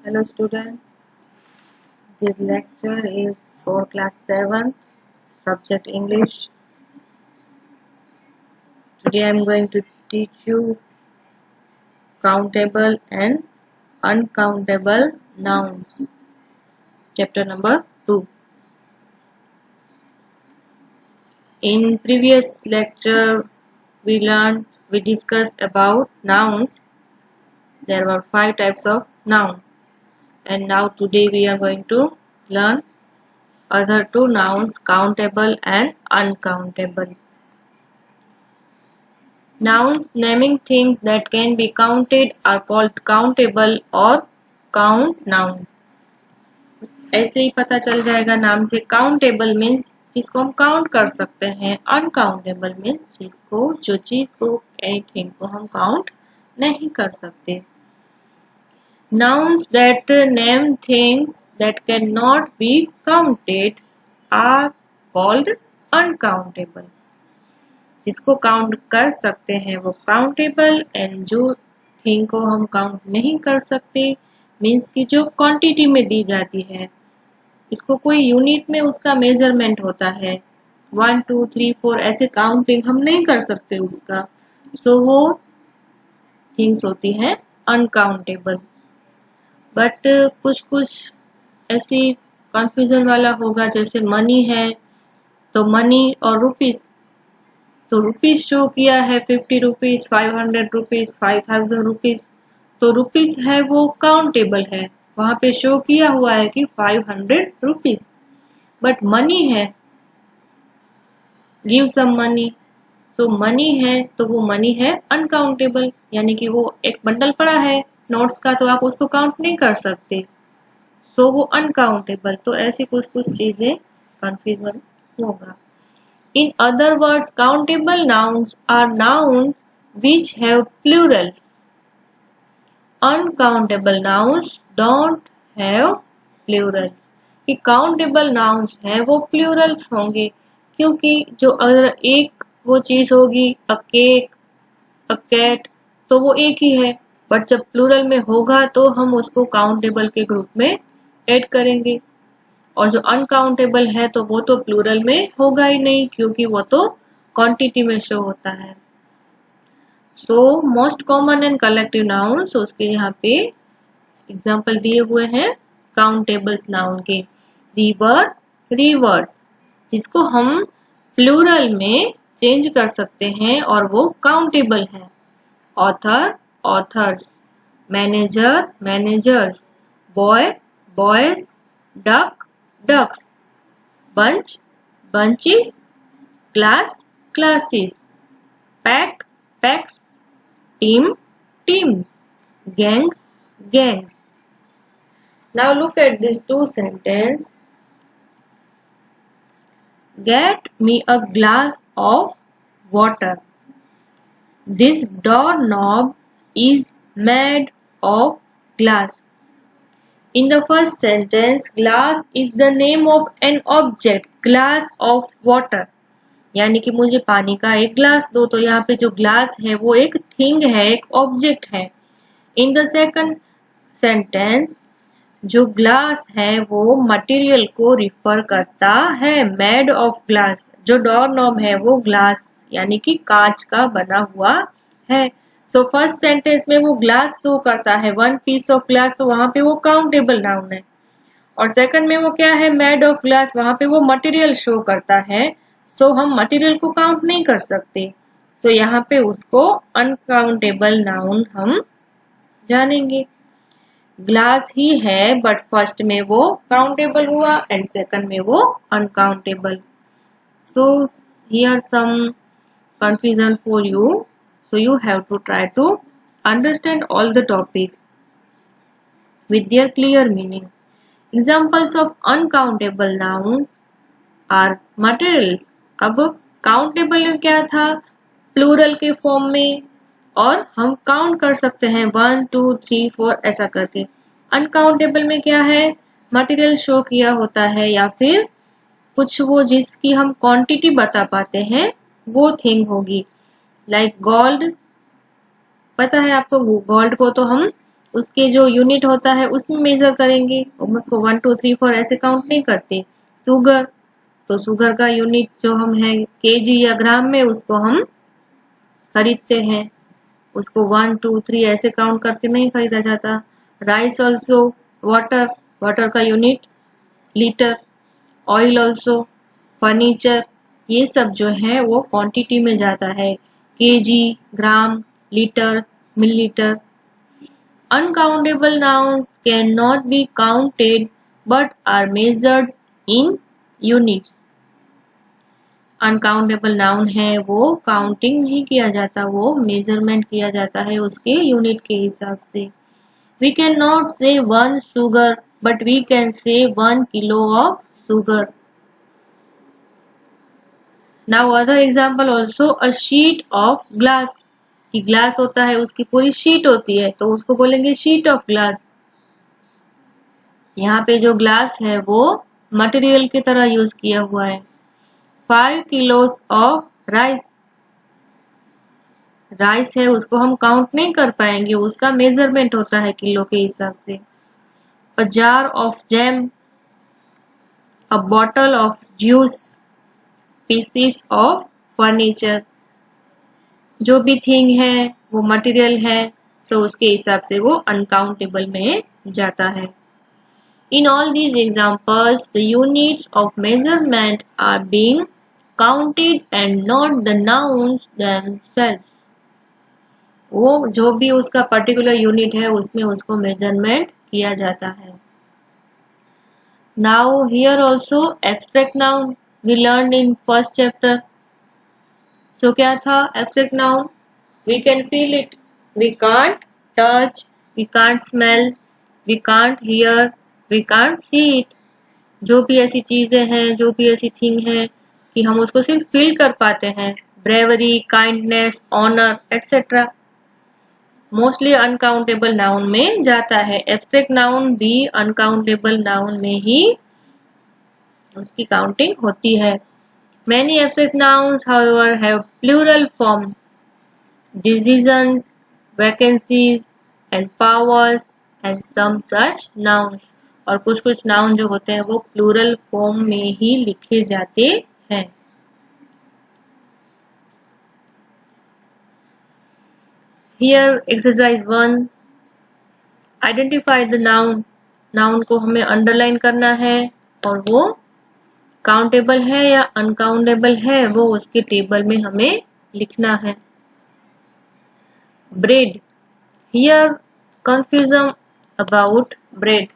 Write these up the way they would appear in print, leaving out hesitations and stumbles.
Hello students, this lecture is for class 7, subject English. Today I am going to teach you countable and uncountable nouns. Chapter number 2. In previous lecture we discussed about nouns. There were 5 types of noun, and now today we are going to learn other 2 nouns, countable and uncountable. Nouns naming things that can be counted are called countable or count nouns. ऐसे ही पता चल जाएगा नाम से. Countable means जिसको हम count कर सकते हैं. अनकाउंटेबल मीन्स जो चीज को एनीथिंग को हम काउंट नहीं कर सकते. Nouns that name things that cannot be counted are called uncountable. जिसको काउंट कर सकते हैं वो काउंटेबल, एंड जो थिंग को हम काउंट नहीं कर सकते मीन्स कि जो क्वांटिटी में दी जाती है, इसको कोई यूनिट में उसका मेजरमेंट होता है, 1 2 3 4 ऐसे काउंटिंग हम नहीं कर सकते उसका, तो वो थिंग्स होती हैं अनकाउंटेबल. बट कुछ ऐसी कंफ्यूजन वाला होगा, जैसे मनी है तो मनी और रुपीस, तो रुपीस शो किया है 50 रुपीस, 500 रुपीस, 5000 रुपीस, तो रुपीस है वो काउंटेबल है, वहां पे शो किया हुआ है कि 500 रुपीस. बट मनी है, गिव सम मनी, सो मनी है तो वो मनी है अनकाउंटेबल, यानी कि वो एक बंडल पड़ा है नोट्स का, तो आप उसको काउंट नहीं कर सकते, सो वो अनकाउंटेबल. तो ऐसी कुछ चीजें कंफ्यूजन होगा. In other words, countable nouns are nouns which have plurals. Uncountable nouns don't have plurals. कि countable nouns हैं वो plurals होंगे, क्योंकि जो अगर एक वो चीज होगी, a cake, a cat, तो वो एक ही है, बट जब प्लूरल में होगा तो हम उसको काउंटेबल के ग्रुप में ऐड करेंगे, और जो अनकाउंटेबल है तो वो तो प्लूरल में होगा ही नहीं, क्योंकि वो तो क्वांटिटी में शो होता है. So most common and collective nouns, उसके यहाँ पे एग्जांपल दिए हुए हैं काउंटेबल्स नाउन के. रिवर, रिवर्स, जिसको हम प्लूरल में चेंज कर सकते हैं और वो काउंटेबल है. Author, authors, manager, managers, boy, boys, duck, ducks, bunch, bunches, class, classes, pack, packs, team, teams, gang, gangs. Now look at these 2 sentences. Get me a glass of water. This doorknob is made of glass. In the first sentence, glass is the name of an object, glass of water. यानी कि मुझे पानी का एक glass दो, तो यहाँ पे जो ग्लास है वो एक थिंग है, एक ऑब्जेक्ट है. इन द सेकंड सेंटेंस, जो ग्लास है वो मटेरियल को रिफर करता है, मेड ऑफ ग्लास. जो डोर नॉब है वो ग्लास यानी कि कांच का बना हुआ है. सो फर्स्ट सेंटेंस में वो ग्लास शो करता है, 1 पीस ऑफ ग्लास, तो वहां पे वो काउंटेबल नाउन है. और सेकंड में वो क्या है, मेड ऑफ ग्लास, वहां पे वो मटेरियल शो करता है, सो हम मटेरियल को काउंट नहीं कर सकते, तो यहाँ पे उसको अनकाउंटेबल नाउन हम जानेंगे. ग्लास ही है बट फर्स्ट में वो काउंटेबल हुआ एंड सेकंड में वो uncountable. So here some confusion for you, so you have to try to understand all the topics with their clear meaning. Examples of uncountable nouns are materials. अब countable में क्या था, plural के form में, और हम काउंट कर सकते हैं 1 2 3 4 ऐसा करके. अनकाउंटेबल में क्या है, मटेरियल शो किया होता है या फिर कुछ वो जिसकी हम क्वांटिटी बता पाते हैं वो थिंग होगी. लाइक गोल्ड, पता है आपको, गोल्ड को तो हम उसके जो यूनिट होता है उसमें मेजर करेंगे, उसको 1 2 3 4 ऐसे काउंट नहीं करते। शुगर, तो शुगर का यूनिट जो हम है केजी या ग्राम में उसको हम खरीदते हैं, उसको 1 2 3 ऐसे काउंट करके नहीं खरीदा जाता। राइस ऑल्सो, वाटर, वाटर का unit litre, oil also, furniture, ये सब जो है वो क्वांटिटी में जाता है, KG, gram, litre, millilitre. Uncountable nouns cannot be counted but are measured in units. Uncountable noun है वो काउंटिंग नहीं किया जाता, वो मेजरमेंट किया जाता है उसके यूनिट के हिसाब से। We cannot say 1 sugar but we can say 1 kilo of sugar. Now other example also, a sheet of glass. कि ग्लास होता है उसकी पूरी शीट होती है तो उसको बोलेंगे शीट ऑफ ग्लास। यहाँ पे जो ग्लास है वो मटेरियल की तरह यूज किया हुआ है। 5 किलोस ऑफ राइस, राइस है उसको हम काउंट नहीं कर पाएंगे, उसका मेजरमेंट होता है किलो के हिसाब से। A jar of jam, a bottle of juice, pieces of furniture. जो भी थिंग है वो मटेरियल है, सो उसके हिसाब से वो अनकाउंटेबल में जाता है। In all these examples, the units of measurement are being counted and not the nouns themselves. वो जो भी उसका पर्टिकुलर यूनिट है उसमें उसको मेजरमेंट किया जाता है। Now here also abstract noun we learned in first chapter. So क्या था abstract noun? We can feel it, we can't touch, we can't smell, we can't hear, we can't see it. जो भी ऐसी चीजें हैं, जो भी ऐसी थिंग है कि हम उसको सिर्फ फील कर पाते हैं, bravery, kindness, honour etcetera, mostly uncountable noun में जाता है। एब्स्ट्रैक्ट नाउन भी अनकाउंटेबल नाउन में ही उसकी काउंटिंग होती है। Many abstract nouns, however, have plural forms. Decisions, vacancies, and powers, and some such nouns. और कुछ कुछ नाउन जो होते हैं वो प्लूरल फॉर्म में ही लिखे जाते हैं। Here exercise 1, identify the noun. Noun को हमें अंडरलाइन करना है और वो काउंटेबल है या अनकाउंटेबल है वो उसके टेबल में हमें लिखना है। Bread, here confusion about bread.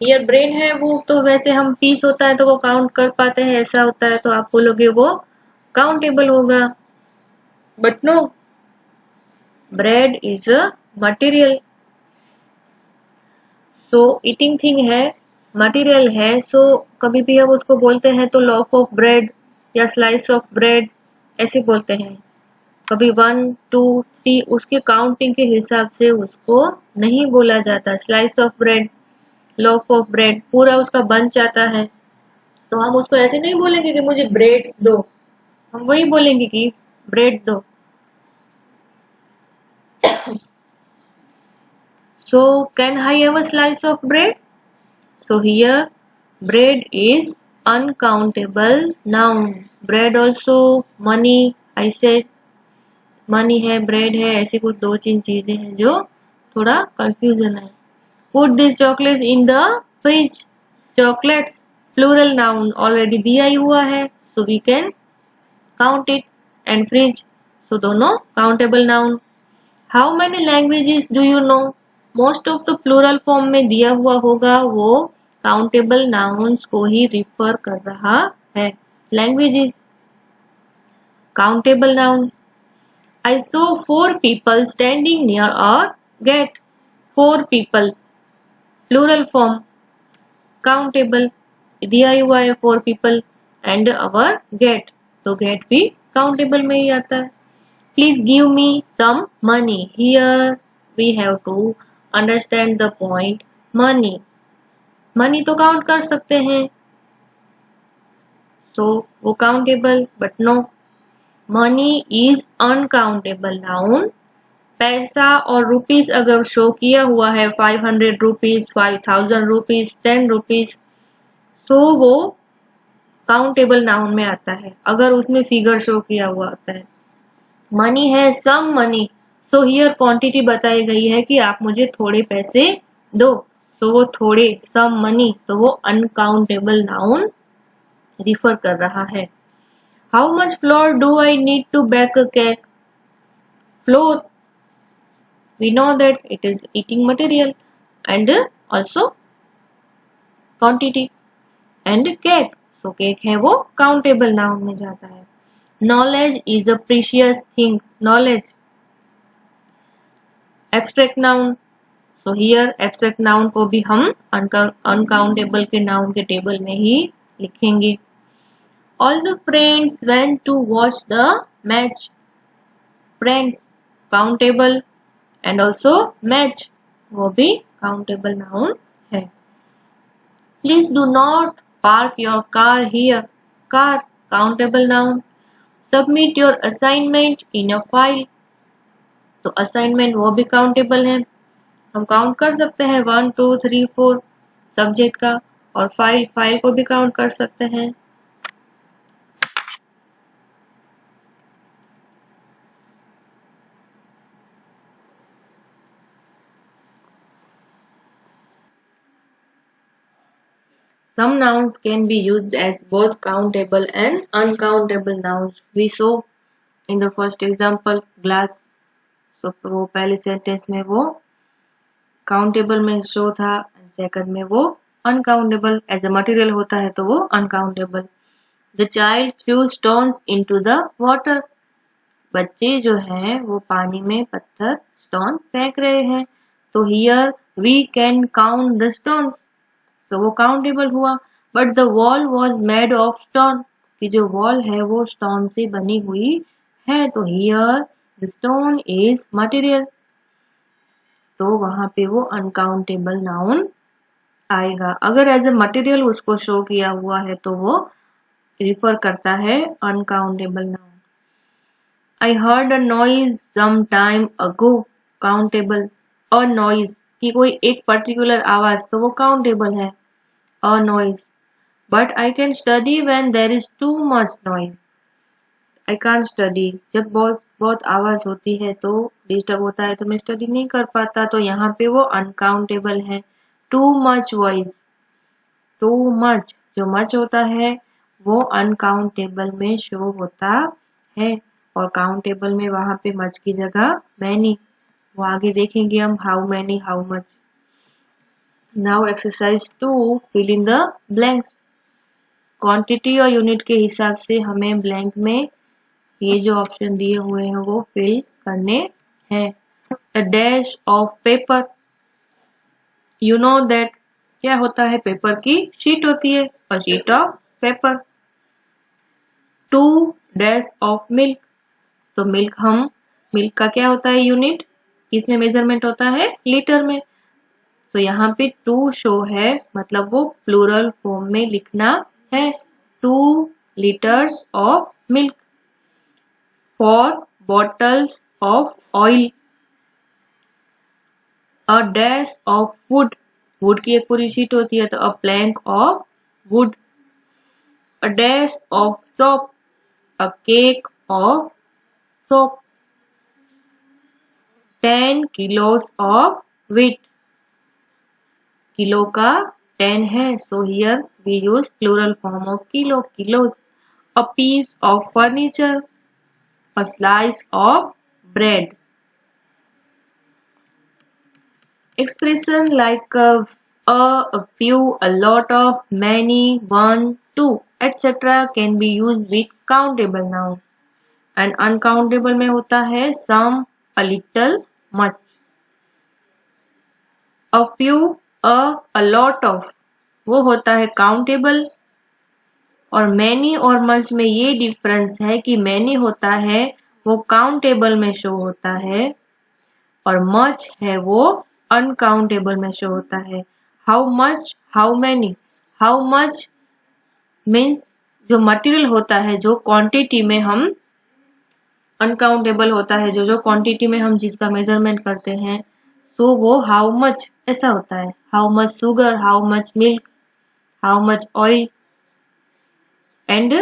Here bread है वो तो वैसे हम पीस होता है तो वो काउंट कर पाते हैं, ऐसा होता है तो आप बोलोगे वो काउंटेबल होगा, but no, bread is a material. So eating thing है, मटेरियल है, सो कभी भी हम उसको बोलते हैं तो लॉफ ऑफ ब्रेड या स्लाइस ऑफ ब्रेड ऐसे बोलते हैं। कभी 1 2 3 उसके काउंटिंग के हिसाब से उसको नहीं बोला जाता। Slice of bread, loaf of bread, पूरा उसका बन जाता है तो हम उसको ऐसे नहीं बोलेंगे कि मुझे ब्रेड्स दो, हम वही बोलेंगे कि ब्रेड दो। So can I have a slice of bread? So here bread is uncountable noun. Bread also, money, I said money है, bread है, ऐसे कुछ 2-3 चीजें हैं जो थोड़ा कंफ्यूजन है। Put this chocolates in the fridge. Chocolates plural noun already दिया ही हुआ है, so we can count it, and fridge, so दोनों countable noun. How many languages do you know? Most of the plural form में दिया हुआ होगा वो countable nouns को ही refer कर रहा है। Languages, countable nouns. I saw 4 people standing near a gate. 4 people, plural form, countable, दिया ही हुआ है 4 people and our gate, तो gate भी countable में ही आता है। Please give me some money. Here we have to understand the point money. Money तो count कर सकते हैं, so वो countable, but no, money is uncountable noun पैसा और रुपीस अगर शो किया हुआ है 500 रुपीस, 5000 रुपीस, 10 रुपीस, तो वो काउंटेबल नाउन में आता है अगर उसमें फिगर शो किया हुआ होता है। मनी है some money, so here quantity बताई गई है कि आप मुझे थोड़े पैसे दो, तो वो थोड़े सम मनी, तो वो अनकाउंटेबल नाउन रिफर कर रहा है। How much flour do I need to bake a cake? Flour, we know that it is eating material and also quantity, and cake, so cake है वो countable noun में जाता है। knowledge is a precious thing, knowledge abstract noun, so here abstract noun को भी हम uncountable के noun के टेबल में ही लिखेंगे। all the friends went to watch the match, friends countable and also match वो भी countable noun है। Please do not park your car here, car countable noun। Submit your assignment in a file, तो assignment वो भी countable है, हम count कर सकते हैं 1 2 3 4 सब्जेक्ट का, और फाइल को भी काउंट कर सकते हैं। Some nouns can be used as both countable and uncountable nouns. We saw in the first example glass. So वो पहले सेंटेंस में वो काउंटेबल में शो था, सेकंड में वो अनकाउंटेबल एज अ मटेरियल होता है तो वो uncountable. The child through stones into the water, बच्चे जो हैं वो पानी में पत्थर स्टोन फेंक रहे हैं, तो here we can count the stones, तो वो काउंटेबल हुआ। But the wall was made of stone, कि जो वॉल है वो स्टोन से बनी हुई है, तो here the stone is material, तो वहां पे वो अनकाउंटेबल नाउन आएगा। अगर एज ए मटेरियल उसको शो किया हुआ है तो वो रिफर करता है uncountable noun. I heard a noise some time ago, countable. A noise की कोई एक पर्टिकुलर आवाज, तो वो काउंटेबल है a noise. But I can study when there is too much noise, I can't study, जब बहुत आवाज होती है तो डिस्टर्ब होता है तो मैं स्टडी नहीं कर पाता, तो यहाँ पे वो अनकाउंटेबल है। Too much voice, too much जो मच होता है वो अनकाउंटेबल में शो होता है, और काउंटेबल में वहां पे मच की जगह मैनी, वो आगे देखेंगे हम how many how much. Now exercise 2, fill in the blanks. Quantity और यूनिट के हिसाब से हमें ब्लैंक में ये जो ऑप्शन दिए हुए हैं वो फिल करने हैं। A dash of paper, you know that क्या होता है, पेपर की शीट होती है, a sheet of paper. 2 dash of milk, तो मिल्क का क्या होता है यूनिट, किसमें मेजरमेंट होता है, लीटर में, तो यहाँ पे 2 शो है, मतलब वो प्लूरल फॉर्म में लिखना है। 2 litres of milk. 4 bottles of oil, a dash of wood, wood की एक पूरी शीट होती है तो a plank of wood, a dash of soap, a cake of soap, 10 kilos of wheat, kilo का 10 है, so here we use plural form of kilo, kilos, a piece of furniture, a slice of bread। Expression like a few, a lot of, many, one, two, etc. can be used with countable noun, and uncountable में होता है some, a little, much। A few, a lot of वो होता है countable, और many और much में ये डिफरेंस है कि many होता है वो countable में शो होता है, और much है वो अनकाउंटेबल में शो होता है। How much, how many, how much means जो मटेरियल होता है, जो क्वांटिटी में हम अनकाउंटेबल होता है, जो जो क्वांटिटी में हम जिसका मेजरमेंट करते हैं, सो वो हाउ मच ऐसा होता है, how much sugar, how much milk, how much oil. And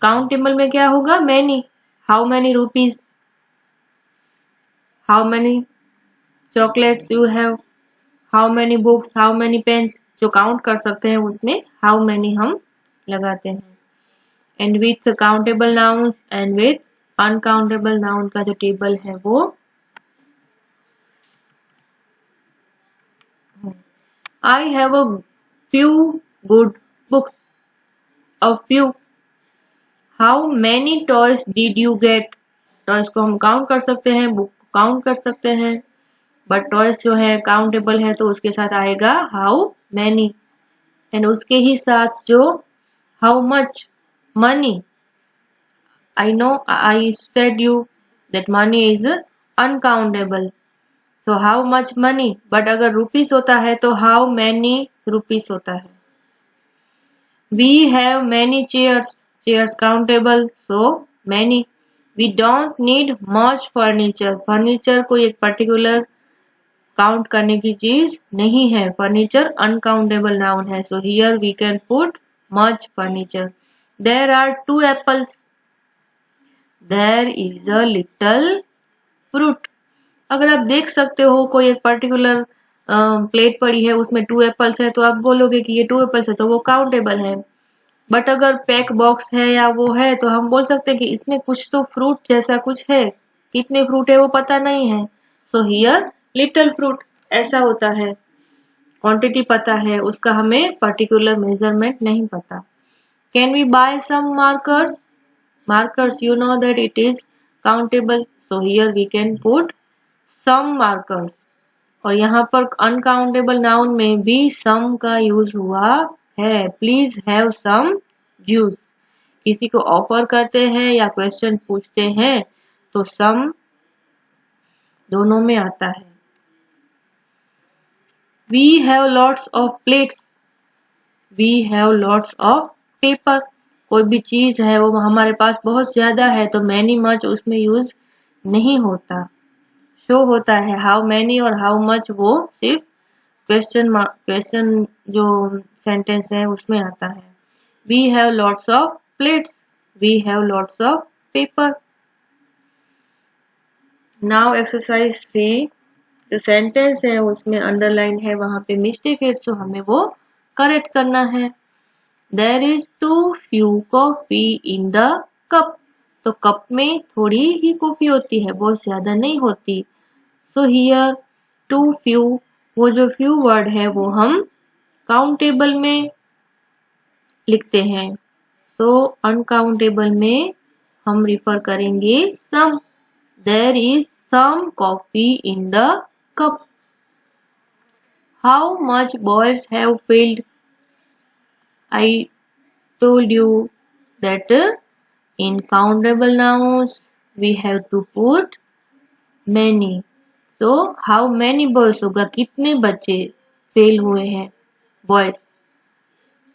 countable में क्या होगा, many, how many rupees, how many chocolates you have, how many books, how many pens, जो काउंट कर सकते हैं उसमें हाउ मैनी हम लगाते हैं। And with countable noun and with uncountable noun का जो टेबल है वो I have a few good books, a few. How many toys did you get, toys को हम काउंट कर सकते हैं, बुक को काउंट कर सकते हैं, बट टॉयज जो है काउंटेबल है तो उसके साथ आएगा हाउ मैनी। एंड उसके ही साथ जो how much money, I know I said you that money is uncountable. So how much money? But अगर rupees होता है तो how many rupees होता है. We have many chairs. Chairs countable. So many. We don't need much furniture. Furniture कोई एक particular count करने की चीज नहीं है. Furniture uncountable noun है. So here we can put much furniture. There are 2 apples. There is a little fruit. अगर आप देख सकते हो कोई एक पर्टिकुलर प्लेट पड़ी है उसमें 2 एप्पल्स है तो आप बोलोगे कि ये 2 एप्पल्स है तो वो काउंटेबल है। बट अगर पैक बॉक्स है या वो है तो हम बोल सकते हैं कि इसमें कुछ तो फ्रूट जैसा कुछ है, कितने फ्रूट है वो पता नहीं है। सो हियर लिटिल फ्रूट ऐसा होता है, क्वांटिटी पता है, उसका हमें पर्टिकुलर मेजरमेंट नहीं पता। Can we buy some markers? Markers, you know that it is countable. So here we can put some markers. और यहाँ पर uncountable noun में भी some का यूज हुआ है। Please have some juice. किसी को ऑफर करते हैं या क्वेश्चन पूछते हैं तो some दोनों में आता है। We have lots of plates. We have lots of paper. कोई भी चीज है वो हमारे पास बहुत ज्यादा है तो मैनी मच उसमें यूज नहीं होता, शो होता है हाउ मैनी और हाउ मच वो सिर्फ क्वेश्चन जो सेंटेंस है उसमें आता है। We have lots of plates, we have lots of paper. Now exercise से जो सेंटेंस है उसमें अंडरलाइन है, वहां पे मिस्टेक है तो हमें वो करेक्ट करना है। There is too few coffee in the cup. तो कप में थोड़ी ही कॉफी होती है, बहुत ज्यादा नहीं होती। So here too few, वो जो few वर्ड है वो हम काउंटेबल में लिखते हैं। So अनकाउंटेबल में हम रिफर करेंगे some. There is some coffee in the cup. How much boys have failed? I told you that in countable nouns we have to put many. So how many boys होगा, कितने बच्चे fail हुए हैं boys।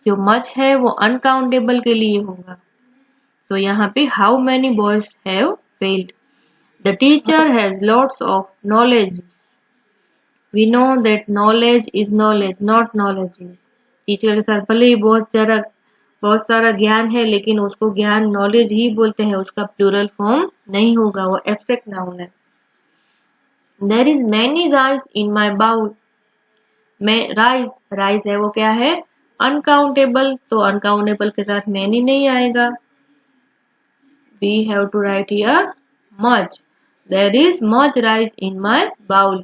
जो much है वो uncountable के लिए होगा। So यहाँ पे how many boys have failed. The teacher has lots of knowledge. We know that knowledge is knowledge, not knowledges. Teacher के साथ भले ही बहुत सारा ज्ञान है लेकिन उसको ज्ञान नॉलेज ही बोलते हैं, उसका प्लूरल फॉर्म नहीं होगा, वो एब्स्ट्रैक्ट नाउन है। There is many rice in my bowl. Rice है वो क्या है, अनकाउंटेबल, तो अनकाउंटेबल के साथ many नहीं आएगा। We have to write here much. There is much rice in my bowl.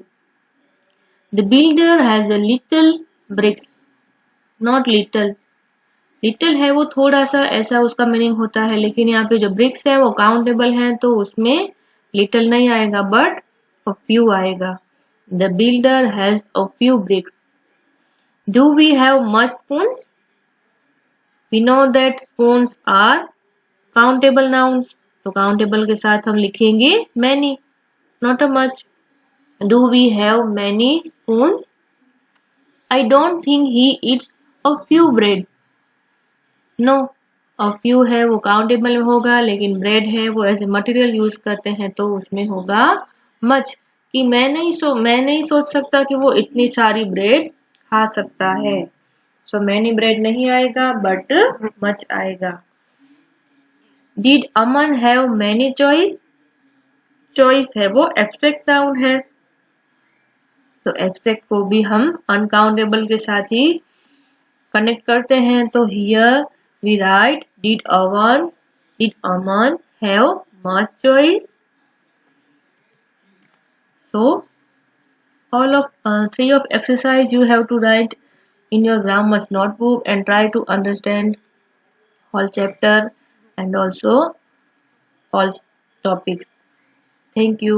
The builder has a little bricks, not little. Little है वो थोड़ा सा ऐसा उसका मीनिंग होता है, लेकिन यहाँ पे जो ब्रिक्स है वो काउंटेबल है तो उसमें लिटिल नहीं आएगा बट अ फ्यू आएगा। The builder has a few bricks. Do we have much spoons? We know that spoons are countable nouns, तो काउंटेबल के साथ हम लिखेंगे many, not a much. Do we have many spoons? I don't think he eats a few bread. No, और few है वो countable में होगा, लेकिन bread है वो एज ए मटेरियल यूज करते हैं तो उसमें होगा much। कि मैं नहीं सोच सकता कि वो इतनी सारी ब्रेड खा सकता है, सो मैनी ब्रेड नहीं आएगा बट मच आएगा। Did Aman have many choice? Choice है वो एब्स्ट्रैक्ट नाउन है, तो एब्स्ट्रैक्ट को भी हम अनकाउंटेबल के साथ ही कनेक्ट करते हैं। तो here we write did Aman have much choice. So all of three of exercise you have to write in your grammars notebook and try to understand whole chapter and also all topics. Thank you.